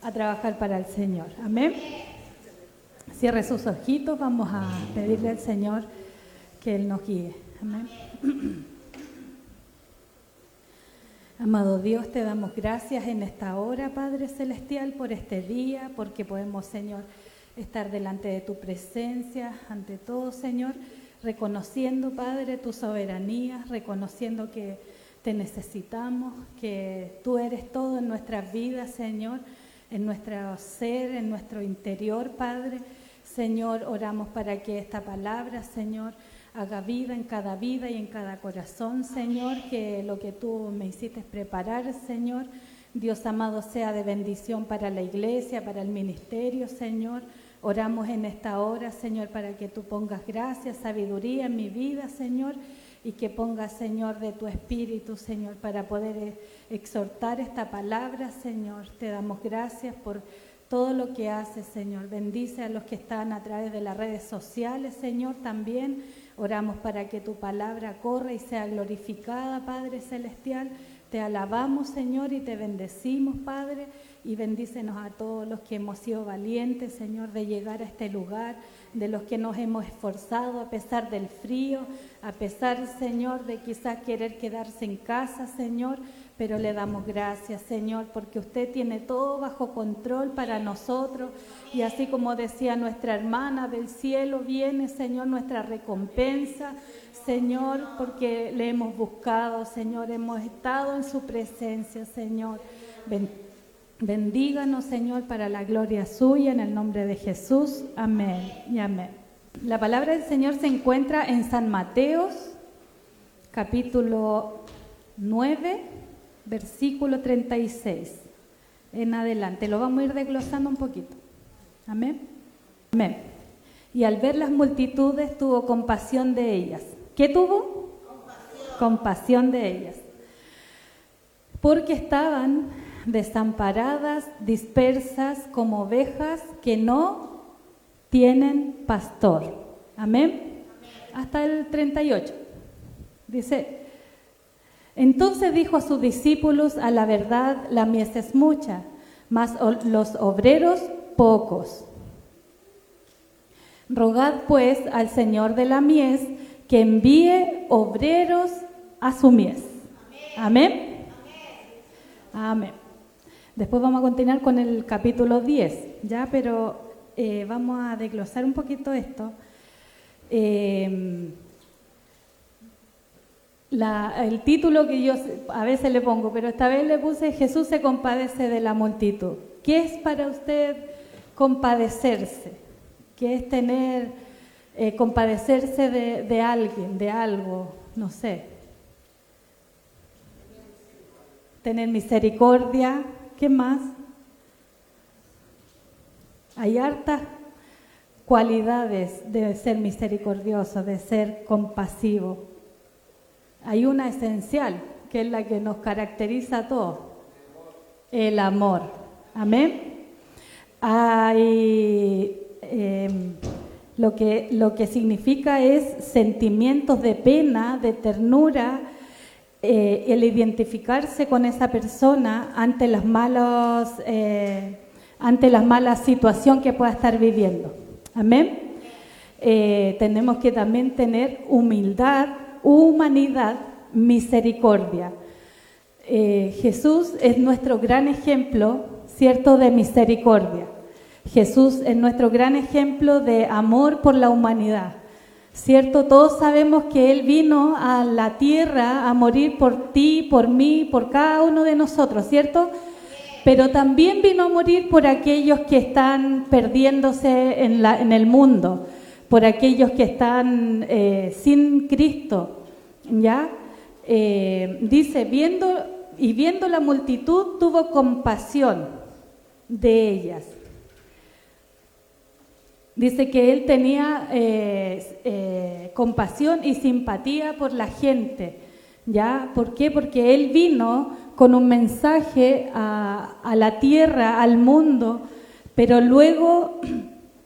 a trabajar para el Señor. Amén. Cierre sus ojitos, vamos a pedirle al Señor que Él nos guíe. Amén. Amado Dios, te damos gracias en esta hora, Padre Celestial, por este día, porque podemos, Señor, estar delante de tu presencia, ante todo, Señor, reconociendo, Padre, tu soberanía, reconociendo que te necesitamos, que tú eres todo en nuestras vidas, Señor, en nuestro ser, en nuestro interior, Padre. Señor, oramos para que esta palabra, Señor, haga vida y en cada corazón, Señor, que lo que tú me hiciste preparar, Señor, Dios amado, sea de bendición para la iglesia, para el ministerio, Señor. Oramos en esta hora, Señor, para que tú pongas gracia, sabiduría en mi vida, Señor, y que pongas, Señor, de tu espíritu, Señor, para poder exhortar esta palabra, Señor. Te damos gracias por todo lo que haces, Señor. Bendice a los que están a través de las redes sociales, Señor, también. Oramos para que tu palabra corra y sea glorificada, Padre Celestial. Te alabamos, Señor, y te bendecimos, Padre, y bendícenos a todos los que hemos sido valientes, Señor, de llegar a este lugar, de los que nos hemos esforzado a pesar del frío, a pesar, Señor, de quizás querer quedarse en casa, Señor, pero le damos gracias, Señor, porque usted tiene todo bajo control para nosotros, y así como decía nuestra hermana, del cielo viene, Señor, nuestra recompensa, Señor, porque le hemos buscado, Señor, hemos estado en su presencia, Señor. Bendíganos, Señor, para la gloria suya, en el nombre de Jesús. Amén y amén. La palabra del Señor se encuentra en San Mateo, capítulo 9, versículo 36. En adelante, lo vamos a ir desglosando un poquito. Amén. Amén. Y al ver las multitudes tuvo compasión de ellas. ¿Qué tuvo? Compasión de ellas. Porque estaban desamparadas, dispersas como ovejas que no tienen pastor. Amén. Hasta el 38. Dice: entonces dijo a sus discípulos: a la verdad la mies es mucha, mas los obreros pocos. Rogad pues al Señor de la mies que envíe obreros a su mies. Amén. Amén. Después vamos a continuar con el capítulo 10, ¿ya? Pero vamos a desglosar un poquito esto. El título que yo a veces le pongo, pero esta vez le puse: Jesús se compadece de la multitud. ¿Qué es para usted compadecerse? ¿Qué es tener, compadecerse de alguien, de algo? No sé. Tener misericordia. ¿Qué más? Hay hartas cualidades de ser misericordioso, de ser compasivo. Hay una esencial, que es la que nos caracteriza a todos: el amor. Amén. Hay lo que significa es sentimientos de pena, de ternura, el identificarse con esa persona ante las malas situaciones que pueda estar viviendo. Amén. Tenemos que también tener humildad, humanidad, misericordia. Jesús es nuestro gran ejemplo, ¿cierto?, de misericordia. Jesús es nuestro gran ejemplo de amor por la humanidad, ¿cierto? Todos sabemos que Él vino a la tierra a morir por ti, por mí, por cada uno de nosotros, ¿cierto? Pero también vino a morir por aquellos que están perdiéndose en el mundo, por aquellos que están sin Cristo, ¿ya? Dice, viendo la multitud, tuvo compasión de ellas. Dice que Él tenía compasión y simpatía por la gente, ¿ya? ¿Por qué? Porque Él vino con un mensaje a la tierra, al mundo, pero luego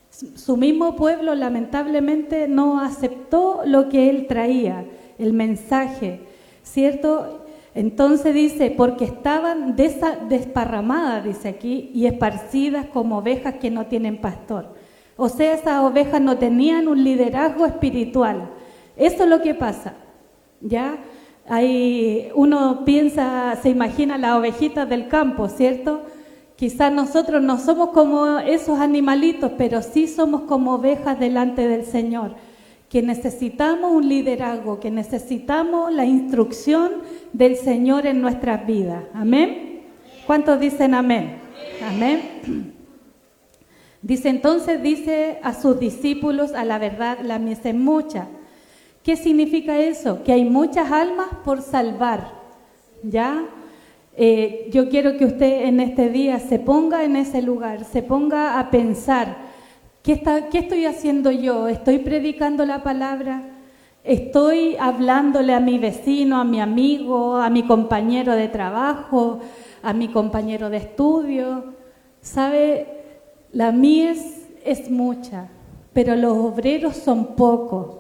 su mismo pueblo lamentablemente no aceptó lo que Él traía, el mensaje, ¿cierto? Entonces dice, porque estaban desparramadas, dice aquí, y esparcidas como ovejas que no tienen pastor. O sea, esas ovejas no tenían un liderazgo espiritual. Eso es lo que pasa, ¿ya? Ahí uno piensa, se imagina las ovejitas del campo, ¿cierto? Quizás nosotros no somos como esos animalitos, pero sí somos como ovejas delante del Señor, que necesitamos un liderazgo, que necesitamos la instrucción del Señor en nuestras vidas. ¿Amén? ¿Cuántos dicen amén? Amén. Dice entonces, dice a sus discípulos, a la verdad, la mies es mucha. ¿Qué significa eso? Que hay muchas almas por salvar, ¿ya? Yo quiero que usted en este día se ponga en ese lugar, se ponga a pensar, ¿qué estoy haciendo yo? ¿Estoy predicando la palabra? ¿Estoy hablándole a mi vecino, a mi amigo, a mi compañero de trabajo, a mi compañero de estudio? ¿Sabe? La mies es mucha, pero los obreros son pocos.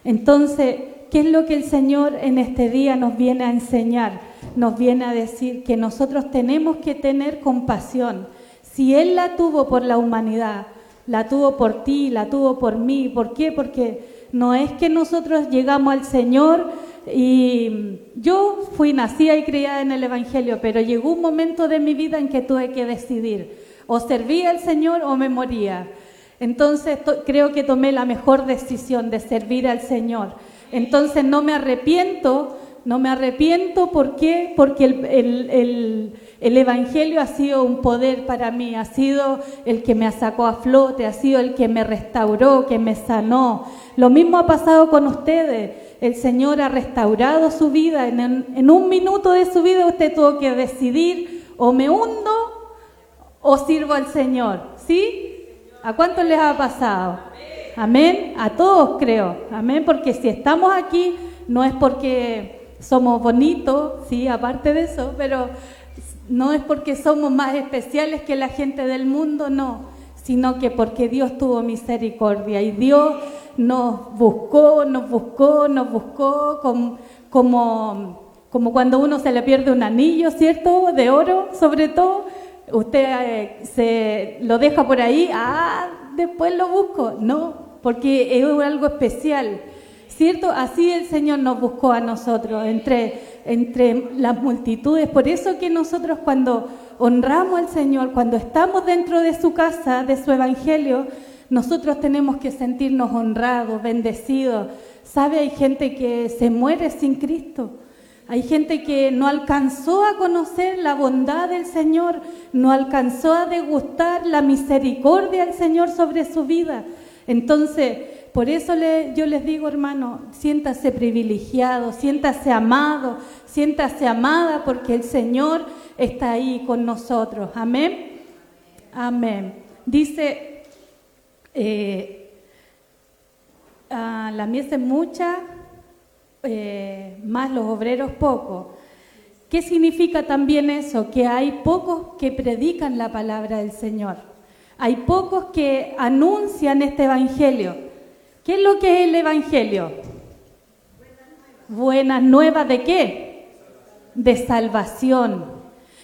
Entonces, ¿qué es lo que el Señor en este día nos viene a enseñar? Nos viene a decir que nosotros tenemos que tener compasión. Si Él la tuvo por la humanidad, la tuvo por ti, la tuvo por mí. ¿Por qué? Porque no es que nosotros llegamos al Señor y yo fui nacida y criada en el Evangelio, pero llegó un momento de mi vida en que tuve que decidir, o servía al Señor o me moría. Entonces creo que tomé la mejor decisión de servir al Señor. Entonces no me arrepiento, ¿por qué? Porque el Evangelio ha sido un poder para mí, ha sido el que me sacó a flote, ha sido el que me restauró, que me sanó. Lo mismo ha pasado con ustedes. El Señor ha restaurado su vida. En un minuto de su vida usted tuvo que decidir, o me hundo o sirvo al Señor, ¿sí? ¿A cuántos les ha pasado? Amén. A todos creo. Amén. Porque si estamos aquí no es porque somos bonitos, sí, aparte de eso, pero no es porque somos más especiales que la gente del mundo, no, sino que porque Dios tuvo misericordia y Dios nos buscó como cuando uno se le pierde un anillo, ¿cierto? De oro, sobre todo. Usted se lo deja por ahí, después lo busco. No, porque es algo especial, ¿cierto? Así el Señor nos buscó a nosotros, entre las multitudes. Por eso que nosotros cuando honramos al Señor, cuando estamos dentro de su casa, de su Evangelio, nosotros tenemos que sentirnos honrados, bendecidos. ¿Sabe? Hay gente que se muere sin Cristo. Hay gente que no alcanzó a conocer la bondad del Señor, no alcanzó a degustar la misericordia del Señor sobre su vida. Entonces, por eso yo les digo, hermano, siéntase privilegiado, siéntase amado, siéntase amada, porque el Señor está ahí con nosotros. Amén. Amén. Dice, la mies es mucha, más los obreros pocos. ¿Qué significa también eso? Que hay pocos que predican la palabra del Señor. Hay pocos que anuncian este Evangelio. ¿Qué es lo que es el Evangelio? Buenas nuevas ¿de qué? De salvación.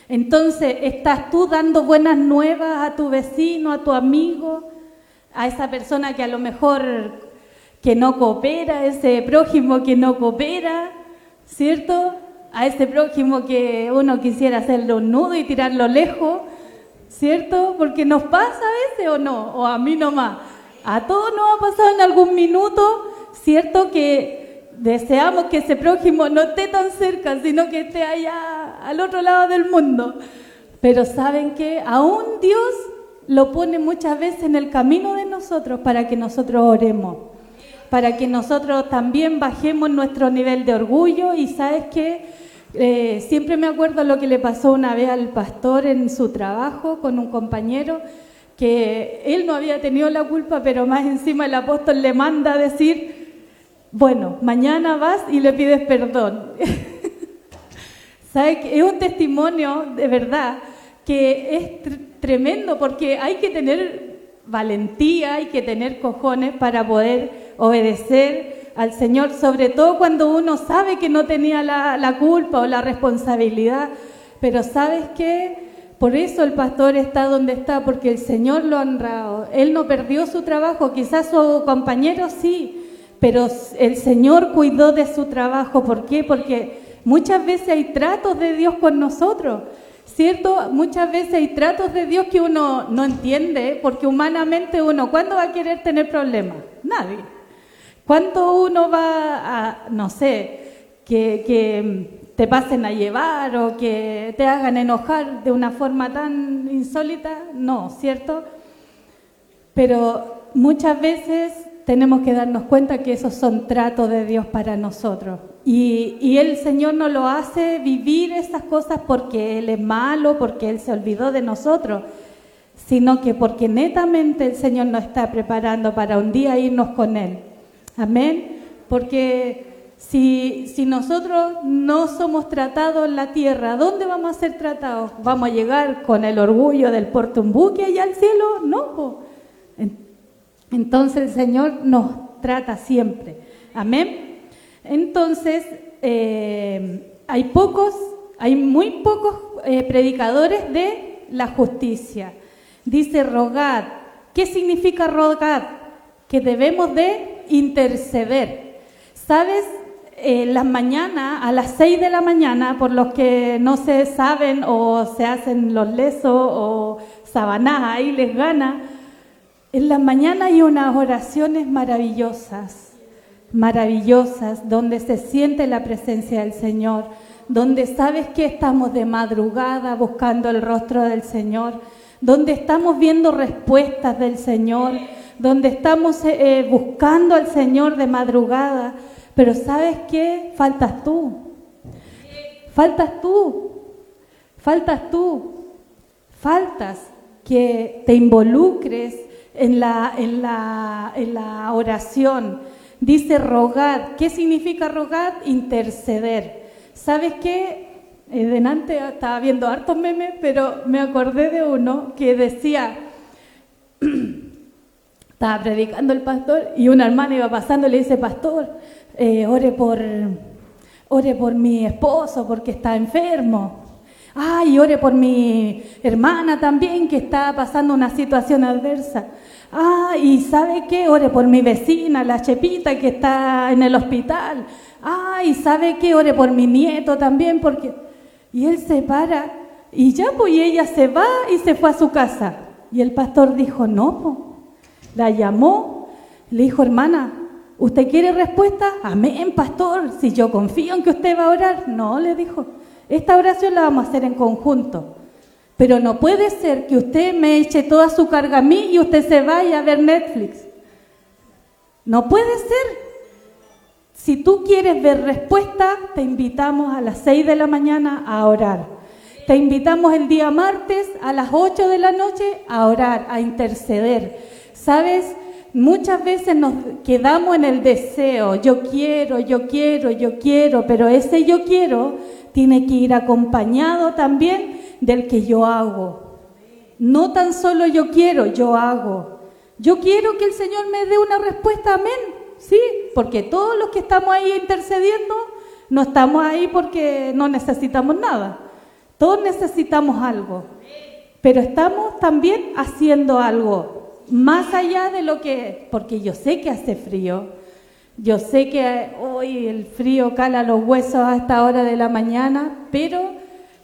Entonces, ¿estás tú dando buenas nuevas a tu vecino, a tu amigo, a esa persona que a lo mejor que no coopera, ese prójimo que no coopera, ¿cierto? A ese prójimo que uno quisiera hacerle un nudo y tirarlo lejos, ¿cierto? Porque nos pasa a veces, ¿o no? O a mí nomás. A todos nos ha pasado en algún minuto, ¿cierto? Que deseamos que ese prójimo no esté tan cerca, sino que esté allá al otro lado del mundo. Pero ¿saben qué? Aún Dios lo pone muchas veces en el camino de nosotros para que nosotros oremos, para que nosotros también bajemos nuestro nivel de orgullo. Y ¿sabes qué? Siempre me acuerdo lo que le pasó una vez al pastor en su trabajo con un compañero, que él no había tenido la culpa, pero más encima el apóstol le manda a decir, bueno, mañana vas y le pides perdón. ¿Sabes? Es un testimonio de verdad que es tremendo, porque hay que tener valentía, hay que tener cojones para poder obedecer al Señor, sobre todo cuando uno sabe que no tenía la culpa o la responsabilidad. Pero ¿sabes qué? Por eso el pastor está donde está, porque el Señor lo ha honrado. Él no perdió su trabajo, quizás su compañero sí, pero el Señor cuidó de su trabajo. ¿Por qué? Porque muchas veces hay tratos de Dios con nosotros, ¿cierto? Muchas veces hay tratos de Dios que uno no entiende, porque humanamente uno, ¿cuándo va a querer tener problemas? Nadie. ¿Cuándo uno va a, no sé, que te pasen a llevar o que te hagan enojar de una forma tan insólita? No, ¿cierto? Pero muchas veces tenemos que darnos cuenta que esos son tratos de Dios para nosotros. Y el Señor no lo hace vivir esas cosas porque Él es malo, porque Él se olvidó de nosotros, sino que porque netamente el Señor nos está preparando para un día irnos con Él. Amén. Porque si nosotros no somos tratados en la tierra, ¿dónde vamos a ser tratados? ¿Vamos a llegar con el orgullo del porte un buque allá al cielo? No. Entonces el Señor nos trata siempre. Amén. Entonces hay muy pocos predicadores de la justicia. Dice rogad. ¿Qué significa rogad? Que debemos de interceder. ¿Sabes? Las mañanas, a las 6 de la mañana, por los que no se saben o se hacen los lesos o sabanás, ahí les gana, en las mañanas hay unas oraciones maravillosas, donde se siente la presencia del Señor, donde sabes que estamos de madrugada buscando el rostro del Señor, donde estamos viendo respuestas del Señor, donde estamos buscando al Señor de madrugada. Pero ¿sabes qué? Faltas tú. Faltas que te involucres en la oración. Dice rogad. ¿Qué significa rogad? Interceder. ¿Sabes qué? Delante estaba viendo hartos memes, pero me acordé de uno que decía, estaba predicando el pastor y una hermana iba pasando y le dice, pastor, ore por mi esposo porque está enfermo. Ay, ore por mi hermana también que está pasando una situación adversa. Y ¿sabe qué? Ore por mi vecina, la Chepita, que está en el hospital. Y ¿sabe qué? Ore por mi nieto también porque... Y él se para y ya, pues, y ella se va y se fue a su casa. Y el pastor dijo, no, pues. La llamó, le dijo, hermana, ¿usted quiere respuesta? Amén, pastor, si yo confío en que usted va a orar. No, le dijo, esta oración la vamos a hacer en conjunto. Pero no puede ser que usted me eche toda su carga a mí y usted se vaya a ver Netflix. No puede ser. Si tú quieres ver respuesta, te invitamos a las 6 de la mañana a orar. Te invitamos el día martes a las 8 de la noche a orar, a interceder. ¿Sabes? Muchas veces nos quedamos en el deseo, yo quiero, pero ese yo quiero tiene que ir acompañado también del que yo hago. No tan solo yo quiero, yo hago. Yo quiero que el Señor me dé una respuesta, amén. Sí, porque todos los que estamos ahí intercediendo, no estamos ahí porque no necesitamos nada. Todos necesitamos algo, pero estamos también haciendo algo, más allá de lo que... Porque yo sé que hace frío, yo sé que hoy el frío cala los huesos a esta hora de la mañana, pero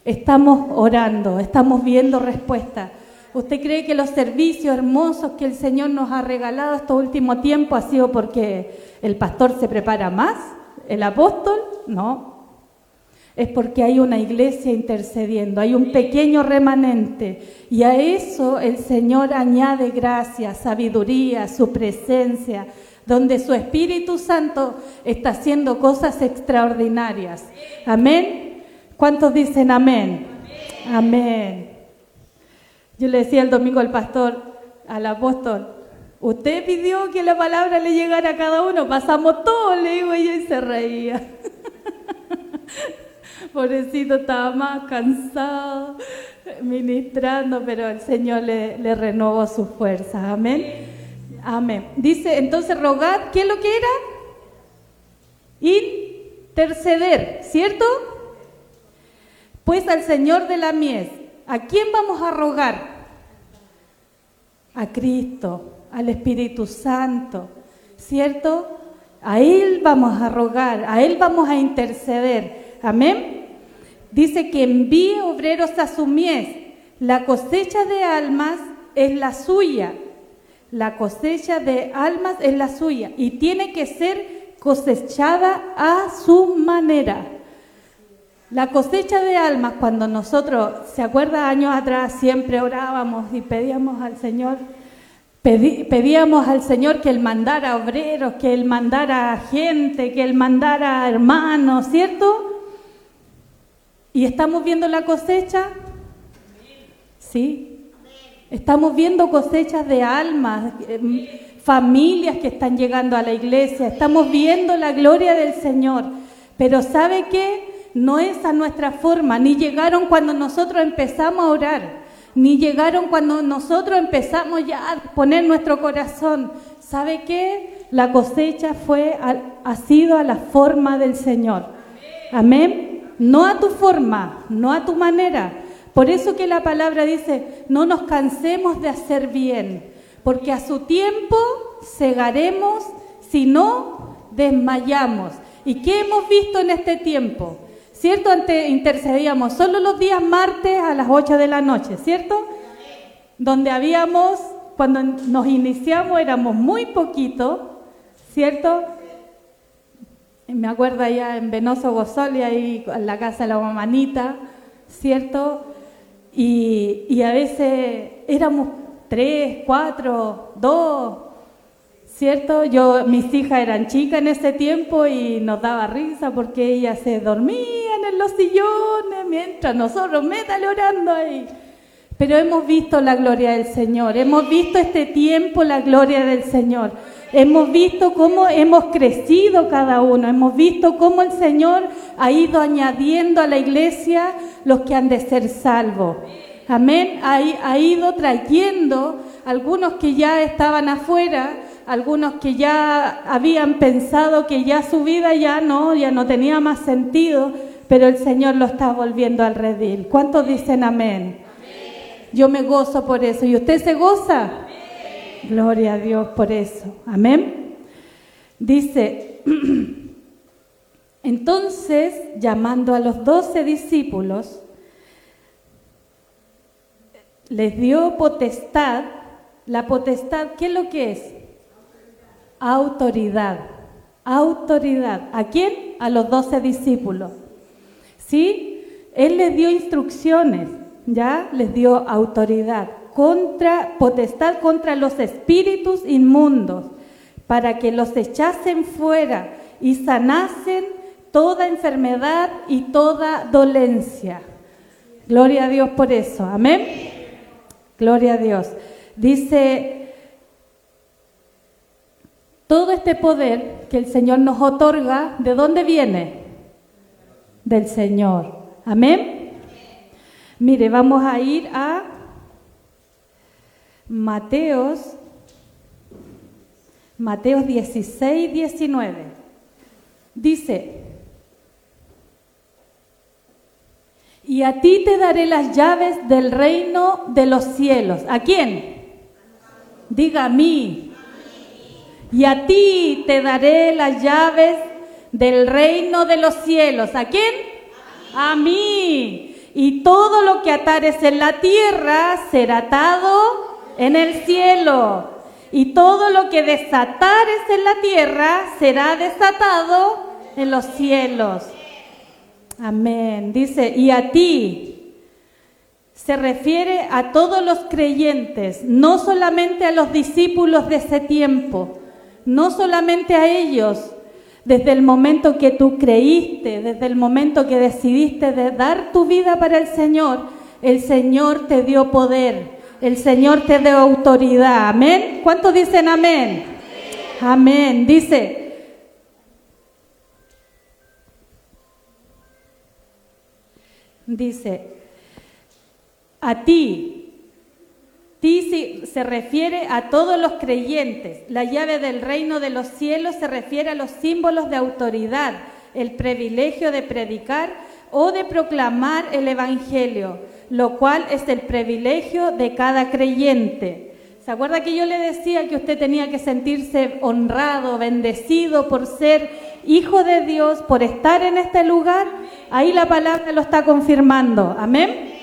estamos orando, estamos viendo respuestas. ¿Usted cree que los servicios hermosos que el Señor nos ha regalado estos últimos tiempos ha sido porque el pastor se prepara más? ¿El apóstol? No. Es porque hay una iglesia intercediendo, hay un pequeño remanente. Y a eso el Señor añade gracia, sabiduría, su presencia, donde su Espíritu Santo está haciendo cosas extraordinarias. ¿Amén? ¿Cuántos dicen amén? Amén. Yo le decía el domingo al pastor, al apóstol, usted pidió que la palabra le llegara a cada uno, pasamos todos, le digo, y él se reía. Pobrecito, estaba más cansado ministrando, pero el Señor le renovó sus fuerzas, amén. Amén. Dice, entonces, rogad, ¿qué es lo que era? interceder, ¿cierto? Pues al Señor de la mies, ¿a quién vamos a rogar? A Cristo, al Espíritu Santo, ¿cierto? A Él vamos a rogar, a Él vamos a interceder, amén. Dice que envíe obreros a su mies, la cosecha de almas es la suya, la cosecha de almas es la suya y tiene que ser cosechada a su manera. La cosecha de almas, cuando nosotros, ¿se acuerda? Años atrás siempre orábamos y pedíamos al Señor, pedíamos al Señor que Él mandara obreros, que Él mandara gente, que Él mandara hermanos, ¿cierto? ¿Y estamos viendo la cosecha? Sí. Estamos viendo cosechas de almas, familias que están llegando a la iglesia, estamos viendo la gloria del Señor. Pero ¿sabe qué? No es a nuestra forma, ni llegaron cuando nosotros empezamos a orar, ni llegaron cuando nosotros empezamos ya a poner nuestro corazón. ¿Sabe qué? La cosecha ha sido a la forma del Señor. Amén. No a tu forma, no a tu manera. Por eso que la palabra dice, no nos cansemos de hacer bien, porque a su tiempo segaremos, si no, desmayamos. ¿Y qué hemos visto en este tiempo? ¿Cierto? Antes intercedíamos solo los días martes a las 8 de la noche, ¿cierto? Donde cuando nos iniciamos éramos muy poquitos, ¿cierto? Me acuerdo allá en Venoso Gozoli, ahí en la casa de la mamanita, ¿cierto? Y a veces éramos 3, 4, 2, ¿cierto? Mis hijas eran chicas en ese tiempo y nos daba risa porque ellas se dormían en los sillones mientras nosotros métale orando ahí. Pero hemos visto la gloria del Señor, hemos visto este tiempo la gloria del Señor. Hemos visto cómo hemos crecido cada uno, hemos visto cómo el Señor ha ido añadiendo a la iglesia los que han de ser salvos. Amén. Ha ido trayendo algunos que ya estaban afuera, algunos que ya habían pensado que ya su vida ya no tenía más sentido, pero el Señor lo está volviendo al redil. ¿Cuántos dicen amén? Yo me gozo por eso. ¿Y usted se goza? Gloria a Dios por eso. Amén. Dice, entonces, llamando a los 12 discípulos, les dio potestad. La potestad, ¿qué es lo que es? Autoridad. Autoridad. ¿A quién? A los 12 discípulos. ¿Sí? Él les dio instrucciones, ¿ya? Les dio autoridad. Potestad contra los espíritus inmundos, para que los echasen fuera y sanasen toda enfermedad y toda dolencia. Gloria a Dios por eso, amén. Gloria a Dios. Dice, todo este poder que el Señor nos otorga, ¿de dónde viene? Del Señor, amén. Mire, vamos a ir a Mateos 16, 19. Dice, y a ti te daré las llaves del reino de los cielos. ¿A quién? Diga a mí. Y a ti te daré las llaves del reino de los cielos. ¿A quién? A mí. Y todo lo que atares en la tierra será atado en el cielo, y todo lo que desatares en la tierra será desatado en los cielos. Amén. Dice, y a ti, se refiere a todos los creyentes, no solamente a los discípulos de ese tiempo, no solamente a ellos. Desde el momento que tú creíste, desde el momento que decidiste de dar tu vida para el Señor te dio poder. El Señor te dio autoridad. Amén. ¿Cuántos dicen amén? Amén. Dice, a ti se refiere a todos los creyentes. La llave del reino de los cielos se refiere a los símbolos de autoridad, el privilegio de predicar o de proclamar el Evangelio, lo cual es el privilegio de cada creyente. ¿Se acuerda que yo le decía que usted tenía que sentirse honrado, bendecido por ser hijo de Dios, por estar en este lugar? Ahí la palabra lo está confirmando. Amén.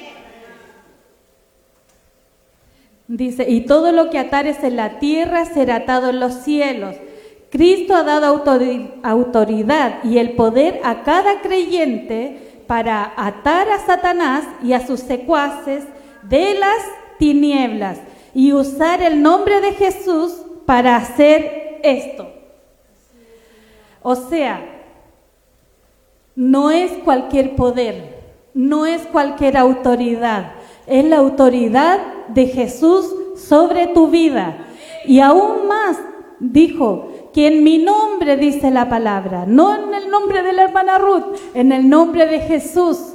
Dice, y todo lo que atares en la tierra será atado en los cielos. Cristo ha dado autoridad y el poder a cada creyente para atar a Satanás y a sus secuaces de las tinieblas y usar el nombre de Jesús para hacer esto. O sea, no es cualquier poder, no es cualquier autoridad, es la autoridad de Jesús sobre tu vida. Y aún más, dijo, que en mi nombre, dice la palabra, no en el nombre de la hermana Ruth, en el nombre de Jesús,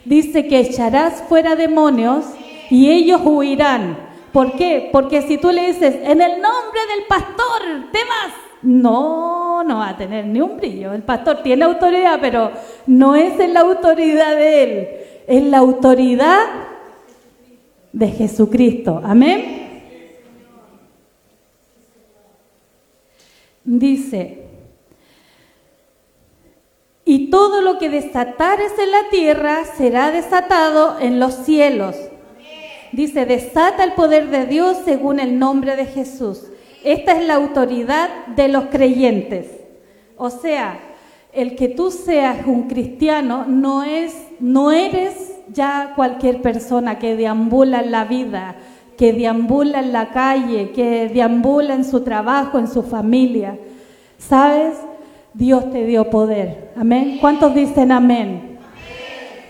dice que echarás fuera demonios y ellos huirán. ¿Por qué? Porque si tú le dices, en el nombre del pastor, te vas, no va a tener ni un brillo. El pastor tiene autoridad, pero no es en la autoridad de él, es la autoridad de Jesucristo. Amén. Dice, y todo lo que desatares en la tierra será desatado en los cielos. Dice, desata el poder de Dios según el nombre de Jesús. Esta es la autoridad de los creyentes. O sea, el que tú seas un cristiano no eres ya cualquier persona que deambula en la vida, que deambula en la calle, que deambula en su trabajo, en su familia. ¿Sabes? Dios te dio poder. ¿Amén? ¿Cuántos dicen amén?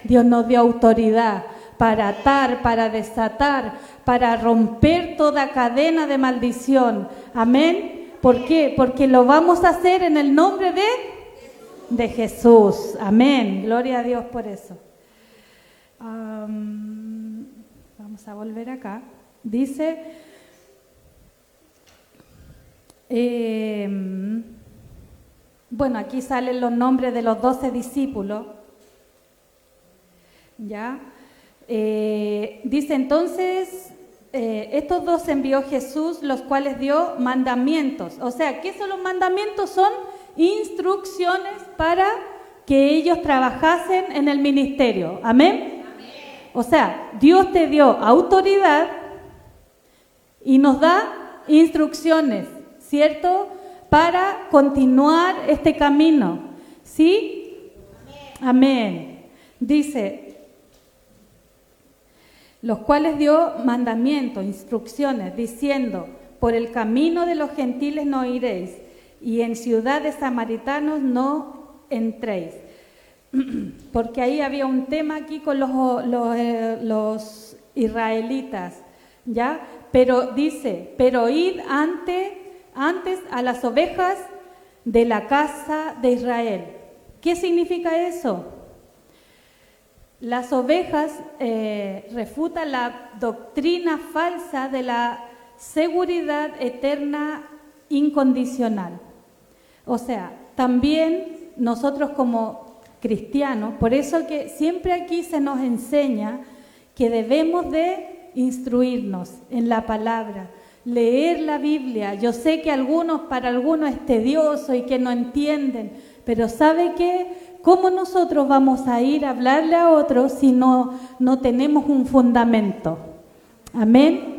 Dios nos dio autoridad para atar, para desatar, para romper toda cadena de maldición. Amén. ¿Por qué? Porque lo vamos a hacer en el nombre de Jesús. Amén. Gloria a Dios por eso. Vamos a volver acá. Dice, bueno, aquí salen los nombres de los 12 discípulos. ¿Ya? Dice entonces, estos dos envió Jesús, los cuales dio mandamientos. O sea, ¿qué son los mandamientos? Son instrucciones para que ellos trabajasen en el ministerio. ¿Amén? O sea, Dios te dio autoridad y nos da instrucciones, ¿cierto? Para continuar este camino. ¿Sí? Amén. Dice, los cuales dio mandamientos, instrucciones, diciendo, por el camino de los gentiles no iréis, y en ciudad de samaritanos no entréis. Porque ahí había un tema aquí con los israelitas, ¿ya? Pero dice, pero id antes a las ovejas de la casa de Israel. ¿Qué significa eso? Las ovejas refutan la doctrina falsa de la seguridad eterna incondicional. O sea, también nosotros como cristianos, por eso que siempre aquí se nos enseña que debemos de instruirnos en la palabra, leer la Biblia. Yo sé que para algunos es tedioso y que no entienden, pero ¿sabe qué? ¿Cómo nosotros vamos a ir a hablarle a otros si no tenemos un fundamento? Amén.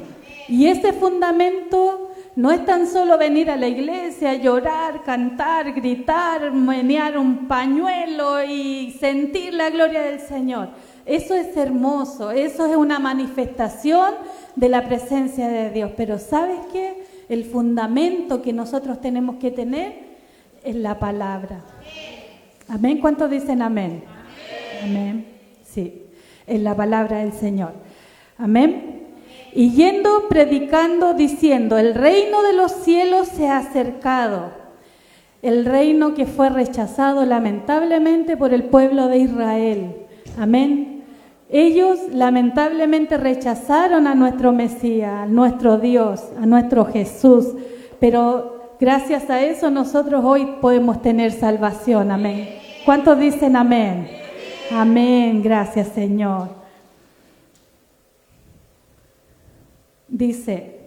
Y ese fundamento no es tan solo venir a la iglesia, llorar, cantar, gritar, menear un pañuelo y sentir la gloria del Señor. Eso es hermoso, eso es una manifestación de la presencia de Dios. Pero ¿sabes qué? El fundamento que nosotros tenemos que tener es la palabra. Amén. ¿Cuántos dicen amén? Amén. Sí, es la palabra del Señor. Amén. Y yendo predicando, diciendo, el reino de los cielos se ha acercado. El reino que fue rechazado lamentablemente por el pueblo de Israel. Amén. Ellos lamentablemente rechazaron a nuestro Mesías, a nuestro Dios, a nuestro Jesús, pero gracias a eso nosotros hoy podemos tener salvación, amén. ¿Cuántos dicen amén? Amén, gracias Señor. Dice,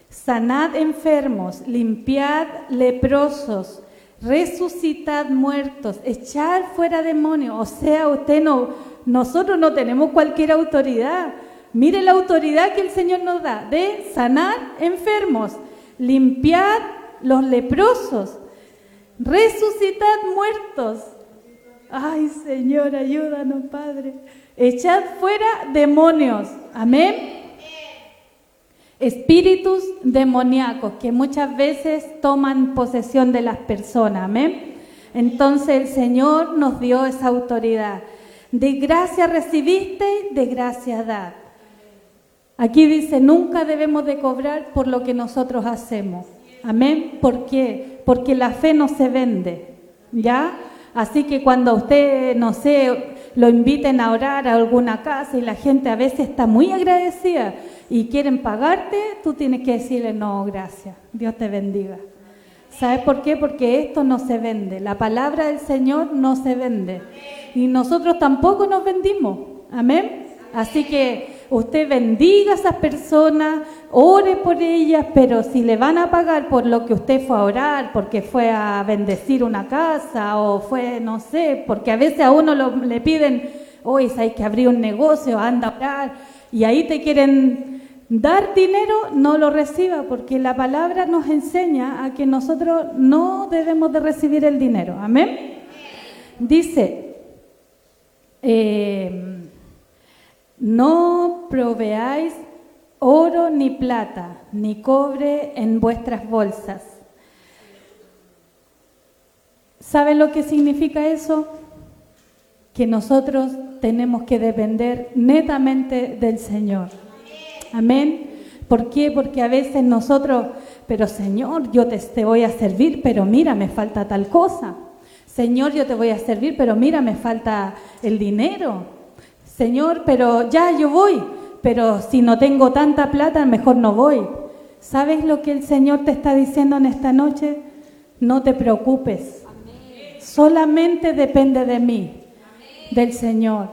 sanad enfermos, limpiad leprosos, resucitad muertos, echad fuera demonios. O sea, nosotros no tenemos cualquier autoridad. Mire la autoridad que el Señor nos da de sanar enfermos, limpiar los leprosos, resucitad muertos. Ay, Señor, ayúdanos, Padre. Echad fuera demonios. Amén. Espíritus demoníacos que muchas veces toman posesión de las personas. Amén. Entonces el Señor nos dio esa autoridad. De gracia recibiste, de gracia dad. Aquí dice, nunca debemos de cobrar por lo que nosotros hacemos. Amén. ¿Por qué? Porque la fe no se vende, ¿ya? Así que cuando usted, no sé, lo inviten a orar a alguna casa y la gente a veces está muy agradecida y quieren pagarte, tú tienes que decirle, no, gracias, Dios te bendiga. ¿Sabes por qué? Porque esto no se vende. La palabra del Señor no se vende. Y nosotros tampoco nos vendimos. Amén. Así que usted bendiga a esas personas, ore por ellas, pero si le van a pagar por lo que usted fue a orar, porque fue a bendecir una casa o fue, no sé, porque a veces a uno le piden, hoy hay que abrir un negocio, anda a orar, y ahí te quieren dar dinero, no lo reciba, porque la palabra nos enseña a que nosotros no debemos de recibir el dinero. Amén. Dice, no proveáis oro ni plata, ni cobre en vuestras bolsas. ¿Saben lo que significa eso? Que nosotros tenemos que depender netamente del Señor. Amén. ¿Por qué? Porque a veces nosotros, pero Señor, yo te voy a servir, pero mira, me falta tal cosa. Señor, yo te voy a servir, pero mira, me falta el dinero. Señor, pero ya yo voy, pero si no tengo tanta plata, mejor no voy. ¿Sabes lo que el Señor te está diciendo en esta noche? No te preocupes. Amén. Solamente depende de mí, amén, del Señor.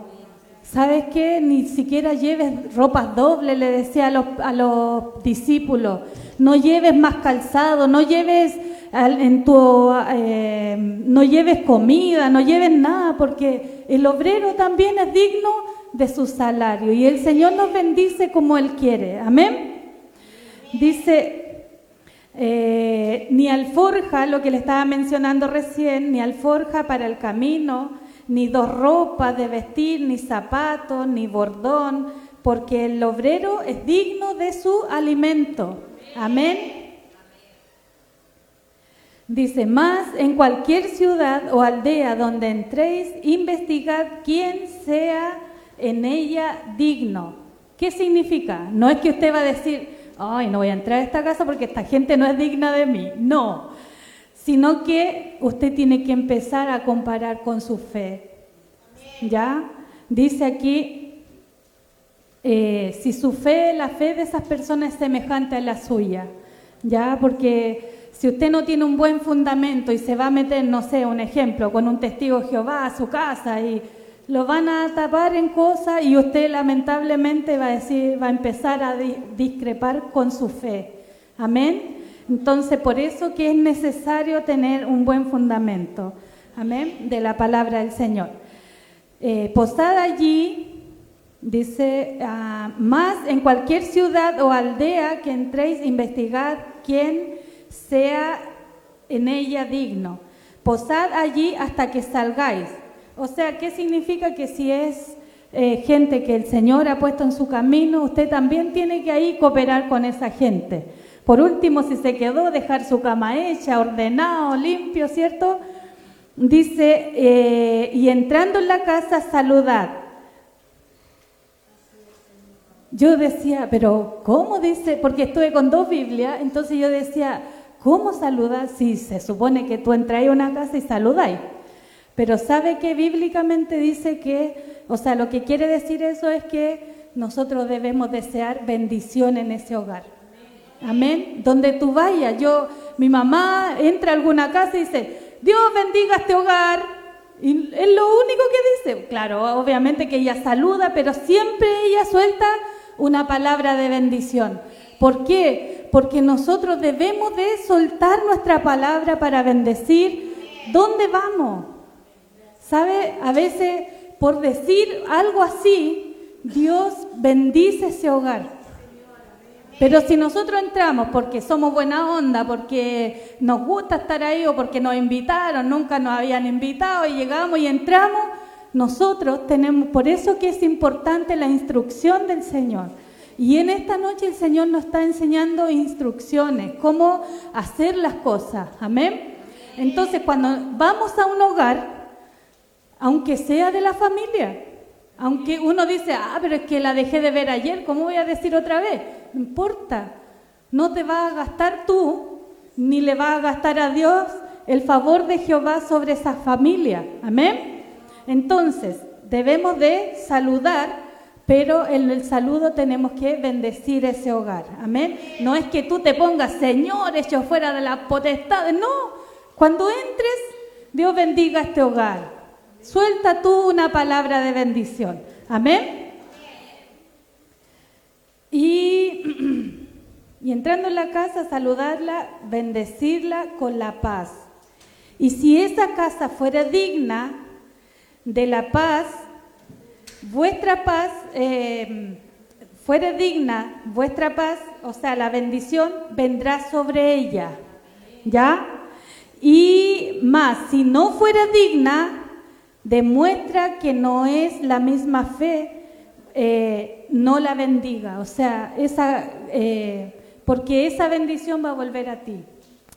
¿Sabes qué? Ni siquiera lleves ropas dobles, le decía a los discípulos. No lleves más calzado, no lleves no lleves comida, no lleves nada, porque el obrero también es digno de su salario y el Señor nos bendice como Él quiere. Amén. Dice, ni alforja, lo que le estaba mencionando recién, ni alforja para el camino, ni dos ropas de vestir, ni zapatos, ni bordón, porque el obrero es digno de su alimento. Amén. Dice, más en cualquier ciudad o aldea donde entréis, investigad quién sea en ella digno. ¿Qué significa? No es que usted va a decir, ay, no voy a entrar a esta casa porque esta gente no es digna de mí. No, sino que usted tiene que empezar a comparar con su fe. ¿Ya? Dice aquí, si su fe, la fe de esas personas es semejante a la suya. ¿Ya? Porque si usted no tiene un buen fundamento y se va a meter, no sé, un ejemplo, con un testigo de Jehová a su casa y lo van a tapar en cosas y usted lamentablemente va a empezar a discrepar con su fe. Amén. Entonces, por eso que es necesario tener un buen fundamento. Amén. De la palabra del Señor. Posad allí, dice, más en cualquier ciudad o aldea que entréis, investigad quién sea en ella digno. Posad allí hasta que salgáis. O sea, ¿qué significa? Que si es gente que el Señor ha puesto en su camino, usted también tiene que ahí cooperar con esa gente. Por último, si se quedó, dejar su cama hecha, ordenado, limpio, ¿cierto? Dice, y entrando en la casa, saludad. Yo decía, pero ¿cómo dice? Porque estuve con dos Biblias, entonces yo decía, ¿cómo saludar si se supone que tú entráis a una casa y saludáis? Pero sabe que bíblicamente dice que, o sea, lo que quiere decir eso es que nosotros debemos desear bendición en ese hogar. Amén. Donde tú vayas, mi mamá entra a alguna casa y dice, Dios bendiga este hogar. Y es lo único que dice. Claro, obviamente que ella saluda, pero siempre ella suelta una palabra de bendición. ¿Por qué? Porque nosotros debemos de soltar nuestra palabra para bendecir. ¿Dónde vamos? ¿Sabe? A veces por decir algo así, Dios bendice ese hogar. Pero si nosotros entramos porque somos buena onda, porque nos gusta estar ahí o porque nos invitaron, nunca nos habían invitado y llegamos y entramos, nosotros tenemos, por eso que es importante la instrucción del Señor. Y en esta noche el Señor nos está enseñando instrucciones, cómo hacer las cosas. Amén. Entonces, cuando vamos a un hogar, aunque sea de la familia, aunque uno dice, pero es que la dejé de ver ayer, ¿cómo voy a decir otra vez? No importa, no te vas a gastar tú, ni le vas a gastar a Dios el favor de Jehová sobre esa familia. Amén. Entonces, debemos de saludar, pero en el saludo tenemos que bendecir ese hogar. Amén. No es que tú te pongas, Señor, hecho fuera de las potestades. No, cuando entres, Dios bendiga este hogar. Suelta tú una palabra de bendición. Amén. Y entrando en la casa, saludarla, bendecirla con la paz. Y si esa casa fuera digna de la paz, vuestra paz, fuera digna, vuestra paz, o sea, la bendición vendrá sobre ella. ¿Ya? Y más, si no fuera digna, demuestra que no es la misma fe, no la bendiga, o sea, porque esa bendición va a volver a ti.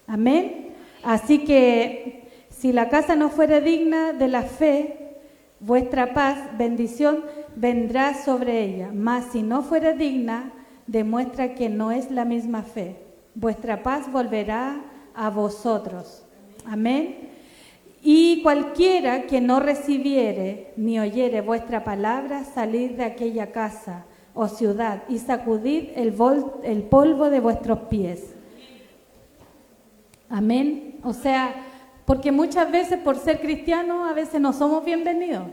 Amén. Así que si la casa no fuera digna de la fe, vuestra paz, bendición, vendrá sobre ella. Mas si no fuera digna, demuestra que no es la misma fe. Vuestra paz volverá a vosotros. Amén. Y cualquiera que no recibiere ni oyere vuestra palabra, salid de aquella casa o ciudad y sacudid el polvo de vuestros pies. Amén. O sea, porque muchas veces por ser cristianos a veces no somos bienvenidos.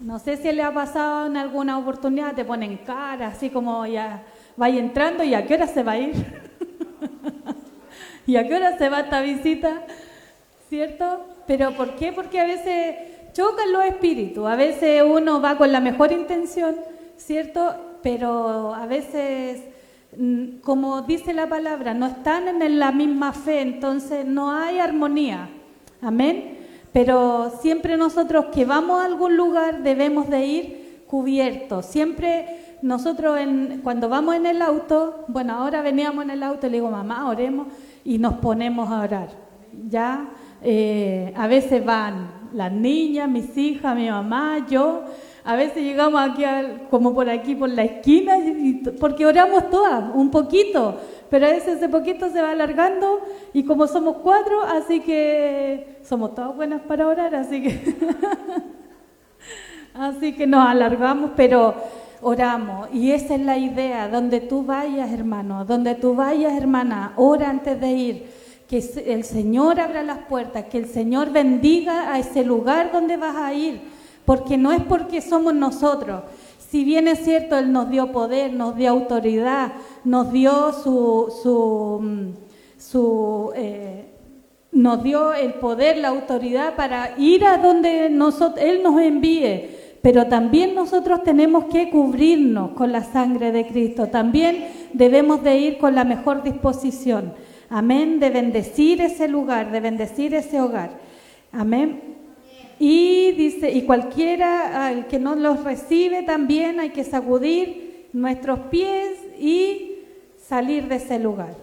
No sé si le ha pasado en alguna oportunidad, te ponen cara, así como ya vaya entrando y a qué hora se va a ir. ¿Y a qué hora se va esta visita? ¿Cierto? ¿Pero por qué? Porque a veces chocan los espíritus, a veces uno va con la mejor intención, ¿cierto? Pero a veces, como dice la palabra, no están en la misma fe, entonces no hay armonía. Amén. Pero siempre nosotros que vamos a algún lugar debemos de ir cubiertos. Siempre nosotros cuando vamos en el auto, bueno, ahora veníamos en el auto y le digo, mamá, oremos y nos ponemos a orar. ¿Ya? A veces van las niñas, mis hijas, mi mamá, yo. A veces llegamos aquí, como por aquí, por la esquina, porque oramos todas, un poquito. Pero a veces ese poquito se va alargando y como somos 4, así que somos todas buenas para orar, así que así que nos alargamos, pero oramos. Y esa es la idea, donde tú vayas, hermano, donde tú vayas, hermana, ora antes de ir. Que el Señor abra las puertas, que el Señor bendiga a ese lugar donde vas a ir, porque no es porque somos nosotros. Si bien es cierto, Él nos dio poder, nos dio autoridad, nos dio nos dio el poder, la autoridad para ir a donde Él nos envíe, pero también nosotros tenemos que cubrirnos con la sangre de Cristo, también debemos de ir con la mejor disposición. Amén, de bendecir ese lugar, de bendecir ese hogar. Amén. Y dice, y cualquiera al que no los recibe también hay que sacudir nuestros pies y salir de ese lugar.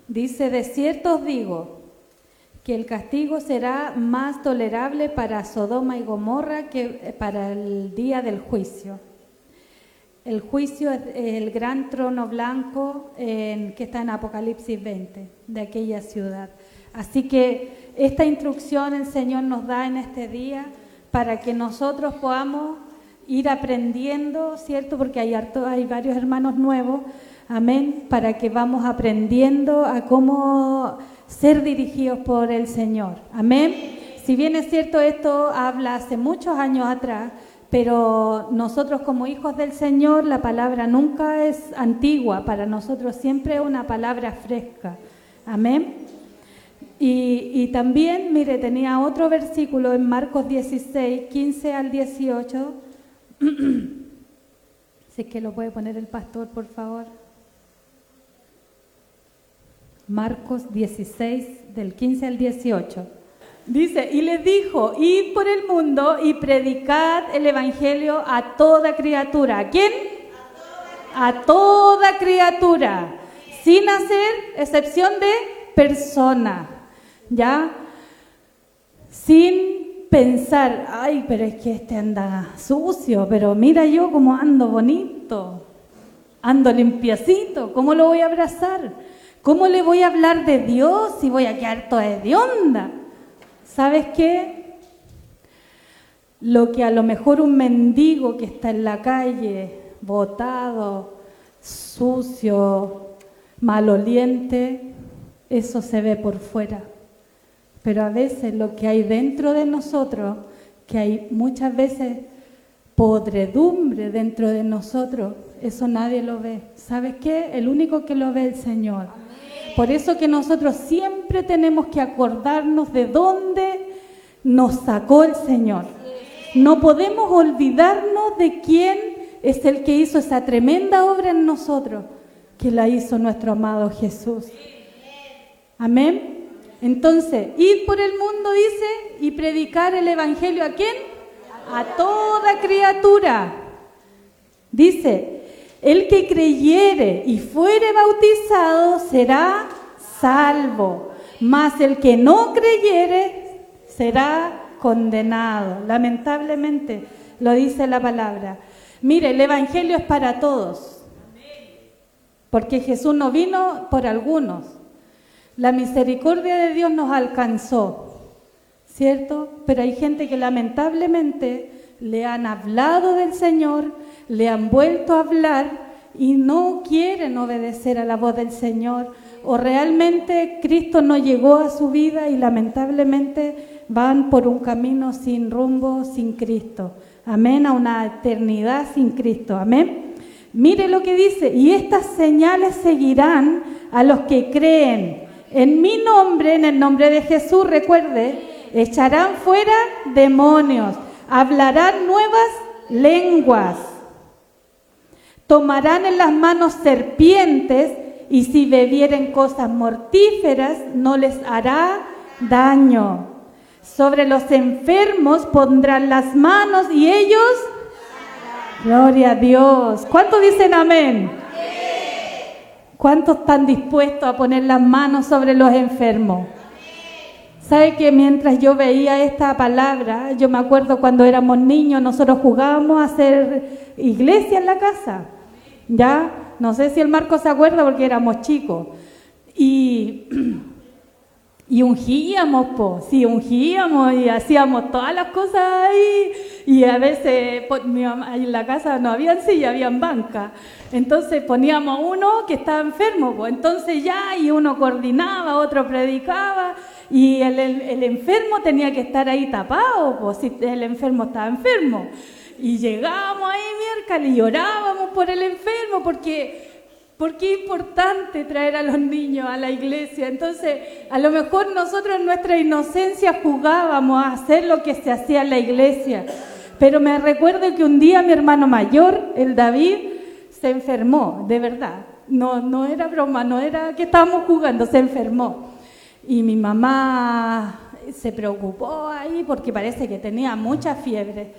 Dice, de cierto os digo que el castigo será más tolerable para Sodoma y Gomorra que para el día del juicio. El juicio es el gran trono blanco que está en Apocalipsis 20, de aquella ciudad. Así que esta instrucción el Señor nos da en este día para que nosotros podamos ir aprendiendo, ¿cierto? Porque hay varios hermanos nuevos, amén, para que vamos aprendiendo a cómo ser dirigidos por el Señor, amén. Si bien es cierto, esto habla hace muchos años atrás, pero nosotros como hijos del Señor, la palabra nunca es antigua, para nosotros siempre es una palabra fresca, amén. Y también, mire, tenía otro versículo en Marcos 16, 15 al 18, si es que lo puede poner el pastor, por favor. Marcos 16, del 15 al 18. Dice, y les dijo, id por el mundo y predicad el evangelio a toda criatura. ¿A quién? A toda criatura, sin hacer excepción de persona, ¿ya? Sin pensar, ay, pero es que este anda sucio, pero mira yo cómo ando bonito, ando limpiecito, ¿cómo lo voy a abrazar? ¿Cómo le voy a hablar de Dios si voy a quedar toda hedionda? ¿Sabes qué? Lo que a lo mejor un mendigo que está en la calle, botado, sucio, maloliente, eso se ve por fuera. Pero a veces lo que hay dentro de nosotros, que hay muchas veces podredumbre dentro de nosotros, eso nadie lo ve. ¿Sabes qué? El único que lo ve es el Señor. Por eso que nosotros siempre tenemos que acordarnos de dónde nos sacó el Señor. No podemos olvidarnos de quién es el que hizo esa tremenda obra en nosotros, que la hizo nuestro amado Jesús. Amén. Entonces, id por el mundo, dice, y predicar el evangelio, ¿a quién? A toda criatura. Dice, el que creyere y fuere bautizado será salvo, mas el que no creyere será condenado. Lamentablemente lo dice la palabra. Mire, el evangelio es para todos, porque Jesús no vino por algunos. La misericordia de Dios nos alcanzó, ¿cierto? Pero hay gente que lamentablemente le han hablado del Señor, le han vuelto a hablar y no quieren obedecer a la voz del Señor, o realmente Cristo no llegó a su vida y lamentablemente van por un camino sin rumbo, sin Cristo. Amén, a una eternidad sin Cristo. Amén. Mire lo que dice, y estas señales seguirán a los que creen. En mi nombre, en el nombre de Jesús, recuerde, echarán fuera demonios, hablarán nuevas lenguas, tomarán en las manos serpientes y si bebieren cosas mortíferas no les hará daño. Sobre los enfermos pondrán las manos y ellos, gloria a Dios. ¿Cuántos dicen amén? ¿Cuántos están dispuestos a poner las manos sobre los enfermos? ¿Sabe que mientras yo veía esta palabra, yo me acuerdo cuando éramos niños, nosotros jugábamos a hacer iglesia en la casa? ¿Ya? No sé si el Marco se acuerda porque éramos chicos. Y ungíamos, ungíamos y hacíamos todas las cosas ahí. Y a veces mi mamá, en la casa no habían silla, habían banca. Entonces poníamos uno que estaba enfermo, pues. Entonces ya, y uno coordinaba, otro predicaba. Y el enfermo tenía que estar ahí tapado, pues, si el enfermo estaba enfermo. Y llegábamos ahí miércoles y orábamos por el enfermo, porque es importante traer a los niños a la iglesia. Entonces, a lo mejor nosotros en nuestra inocencia jugábamos a hacer lo que se hacía en la iglesia. Pero me recuerdo que un día mi hermano mayor, el David, se enfermó, de verdad. No era broma, no era que estábamos jugando, se enfermó. Y mi mamá se preocupó ahí porque parece que tenía mucha fiebre.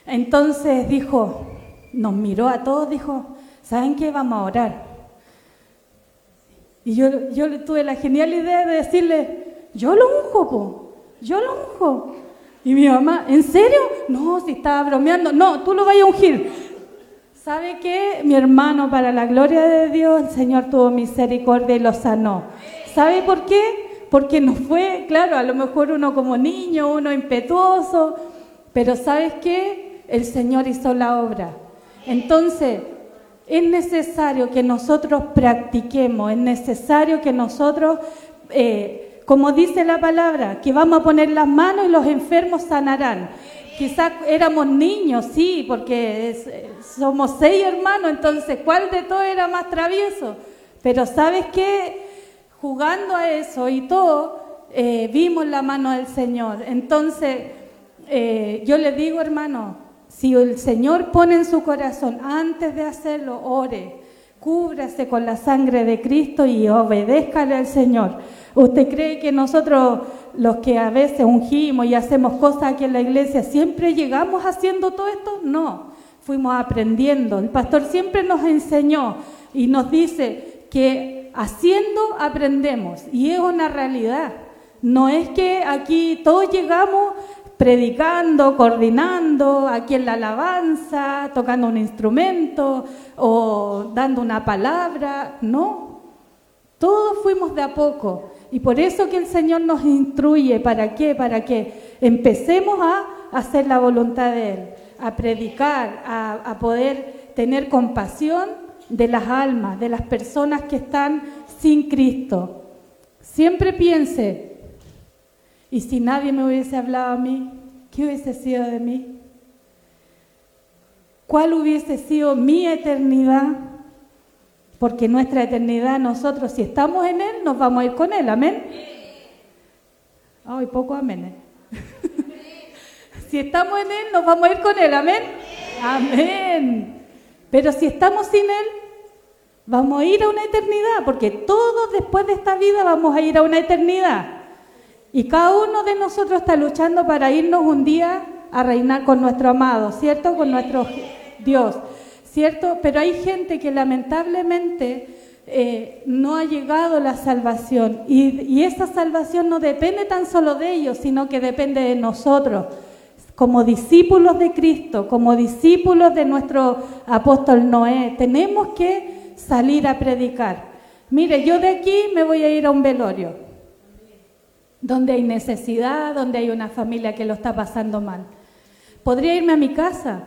Entonces dijo, nos miró a todos, dijo, ¿saben qué? Vamos a orar. Y yo tuve la genial idea de decirle, yo lo unjo, po, yo lo unjo. Y mi mamá, ¿en serio? No, si estaba bromeando. No, tú lo vas a ungir. ¿Sabe qué? Mi hermano, para la gloria de Dios, el Señor tuvo misericordia y lo sanó. ¿Sabe por qué? Porque no fue, claro, a lo mejor uno como niño, uno impetuoso, pero ¿sabes qué? El Señor hizo la obra. Entonces, es necesario que nosotros practiquemos, es necesario que nosotros, como dice la palabra, que vamos a poner las manos y los enfermos sanarán. Quizás éramos niños, sí, porque somos 6 hermanos, entonces, ¿cuál de todos era más travieso? Pero ¿sabes qué? Jugando a eso y todo, vimos la mano del Señor. Entonces, yo les digo, hermano, si el Señor pone en su corazón, antes de hacerlo, ore, cúbrase con la sangre de Cristo y obedézcale al Señor. ¿Usted cree que nosotros, los que a veces ungimos y hacemos cosas aquí en la iglesia, siempre llegamos haciendo todo esto? No, fuimos aprendiendo. El pastor siempre nos enseñó y nos dice que haciendo aprendemos, y es una realidad. No es que aquí todos llegamos predicando, coordinando, aquí en la alabanza, tocando un instrumento o dando una palabra, no. Todos fuimos de a poco, y por eso que el Señor nos instruye. ¿Para qué? Para que empecemos a hacer la voluntad de Él, a predicar, a poder tener compasión de las almas, de las personas que están sin Cristo. Siempre piense, ¿y si nadie me hubiese hablado a mí? ¿Qué hubiese sido de mí? ¿Cuál hubiese sido mi eternidad? Porque nuestra eternidad, nosotros, si estamos en Él, nos vamos a ir con Él, ¿amén? Ay, poco amén. Si estamos en Él, nos vamos a ir con Él, ¿amén? Amén. Pero si estamos sin Él, vamos a ir a una eternidad, porque todos después de esta vida vamos a ir a una eternidad. Y cada uno de nosotros está luchando para irnos un día a reinar con nuestro amado, ¿cierto? Con nuestro Dios, ¿cierto? Pero hay gente que lamentablemente no ha llegado la salvación. Y esa salvación no depende tan solo de ellos, sino que depende de nosotros. Como discípulos de Cristo, como discípulos de nuestro apóstol Noé, tenemos que salir a predicar. Mire, yo de aquí me voy a ir a un velorio, donde hay necesidad, donde hay una familia que lo está pasando mal. ¿Podría irme a mi casa?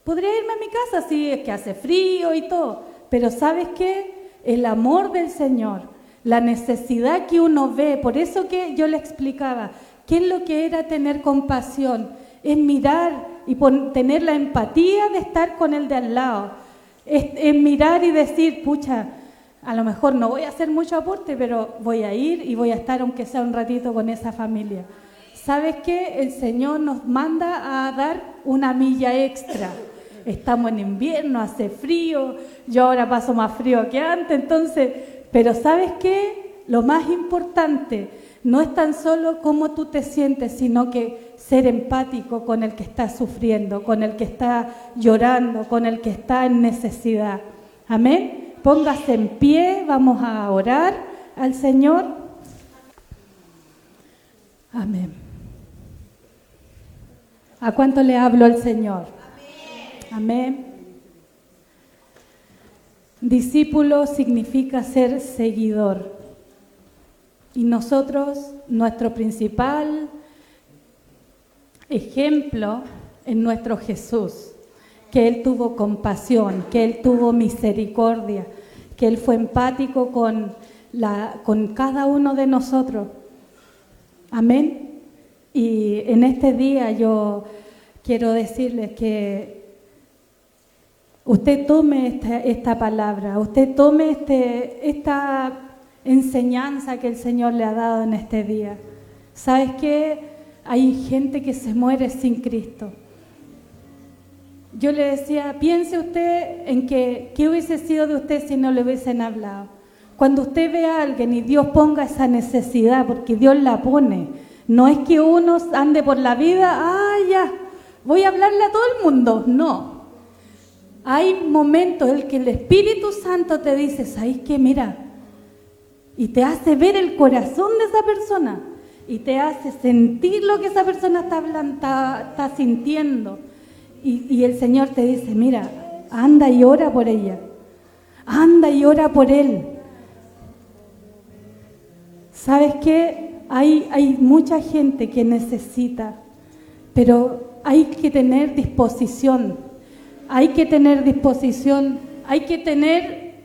Podría irme a mi casa, sí, es que hace frío y todo. Pero ¿sabes qué? El amor del Señor, la necesidad que uno ve, por eso que yo le explicaba, ¿qué es lo que era tener compasión? Es mirar y tener la empatía de estar con el de al lado. Es mirar y decir, pucha, a lo mejor no voy a hacer mucho aporte, pero voy a ir y voy a estar aunque sea un ratito con esa familia. ¿Sabes qué? El Señor nos manda a dar una milla extra. Estamos en invierno, hace frío, yo ahora paso más frío que antes, entonces, pero ¿sabes qué? Lo más importante no es tan solo cómo tú te sientes, sino que ser empático con el que está sufriendo, con el que está llorando, con el que está en necesidad. Amén. Póngase en pie, vamos a orar al Señor. Amén. ¿A cuánto le hablo al Señor? Amén. Discípulo significa ser seguidor. Y nosotros, nuestro principal ejemplo es nuestro Jesús, que Él tuvo compasión, que Él tuvo misericordia, que Él fue empático con cada uno de nosotros. Amén. Y en este día yo quiero decirles que usted tome esta palabra, usted tome esta enseñanza que el Señor le ha dado en este día. ¿Sabes qué? Hay gente que se muere sin Cristo. Yo le decía, piense usted en qué hubiese sido de usted si no le hubiesen hablado. Cuando usted ve a alguien y Dios ponga esa necesidad, porque Dios la pone, no es que uno ande por la vida, ya, voy a hablarle a todo el mundo. No. Hay momentos en que el Espíritu Santo te dice, ¿sabes qué? Mira, y te hace ver el corazón de esa persona y te hace sentir lo que esa persona está sintiendo. Y el Señor te dice, mira, Anda y ora por ella. Anda y ora por él. ¿Sabes qué? Hay mucha gente que necesita, pero hay que tener disposición. Hay que tener disposición. Hay que tener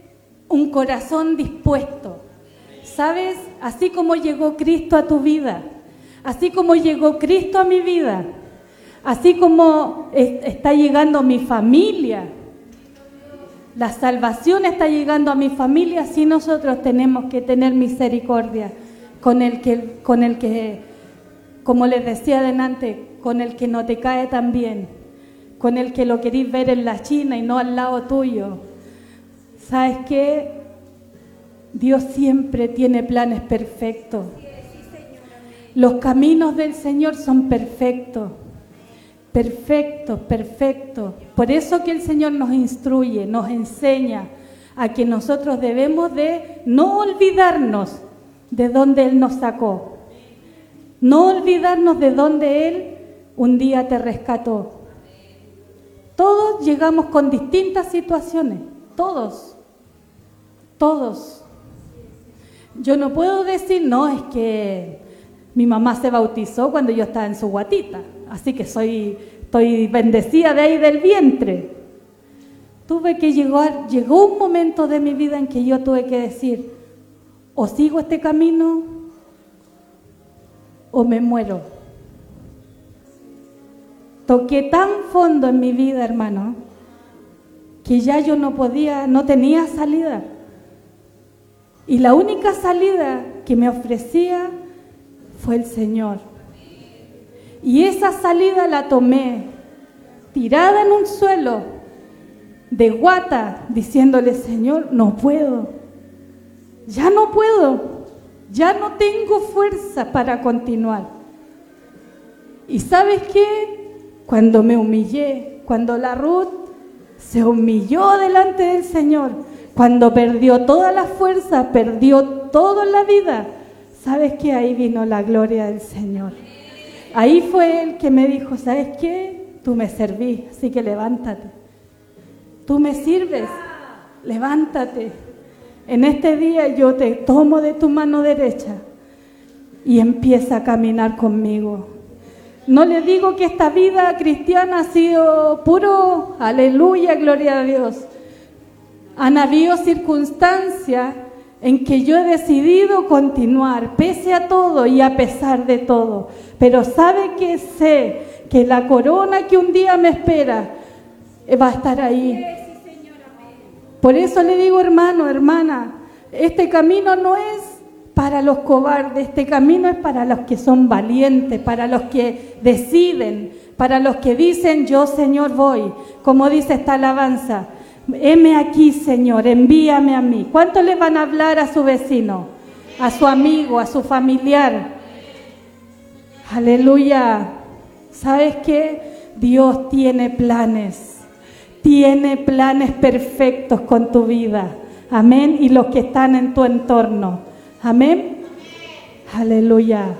un corazón dispuesto. ¿Sabes? Así como llegó Cristo a tu vida, así como llegó Cristo a mi vida, así como está llegando a mi familia, la salvación está llegando a mi familia, así nosotros tenemos que tener misericordia con el que, como les decía adelante, con el que no te cae tan bien, con el que lo querís ver en la China y no al lado tuyo. ¿Sabes qué? Dios siempre tiene planes perfectos. Los caminos del Señor son perfectos. Perfectos, perfectos. Por eso que el Señor nos instruye, nos enseña a que nosotros debemos de no olvidarnos de donde Él nos sacó. No olvidarnos de donde Él un día te rescató. Todos llegamos con distintas situaciones, todos. Yo no puedo decir, no, es que mi mamá se bautizó cuando yo estaba en su guatita, así que estoy bendecida de ahí del vientre. Llegó un momento de mi vida en que yo tuve que decir, o sigo este camino o me muero. Toqué tan fondo en mi vida, hermano, que ya yo no tenía salida. Y la única salida que me ofrecía fue el Señor. Y esa salida la tomé, tirada en un suelo, de guata, diciéndole, Señor, no puedo, ya no tengo fuerza para continuar. ¿Y sabes qué? Cuando me humillé, cuando la Ruth se humilló delante del Señor, cuando perdió toda la fuerza, perdió todo en la vida, ¿sabes qué? Ahí vino la gloria del Señor. Ahí fue Él que me dijo, ¿sabes qué? Tú me servís, así que levántate. Tú me sirves, levántate. En este día yo te tomo de tu mano derecha y empieza a caminar conmigo. No le digo que esta vida cristiana ha sido puro, aleluya, gloria a Dios. Han habido circunstancias en que yo he decidido continuar, pese a todo y a pesar de todo. Pero ¿sabe qué? Sé que la corona que un día me espera va a estar ahí. Por eso le digo, hermano, hermana, este camino no es para los cobardes, este camino es para los que son valientes, para los que deciden, para los que dicen, yo, Señor, voy. Como dice esta alabanza, heme aquí, Señor, envíame a mí. ¿Cuánto le van a hablar a su vecino, a su amigo, a su familiar? Aleluya. ¿Sabes qué? Dios tiene planes perfectos con tu vida. Amén. Y los que están en tu entorno. Amén. Aleluya.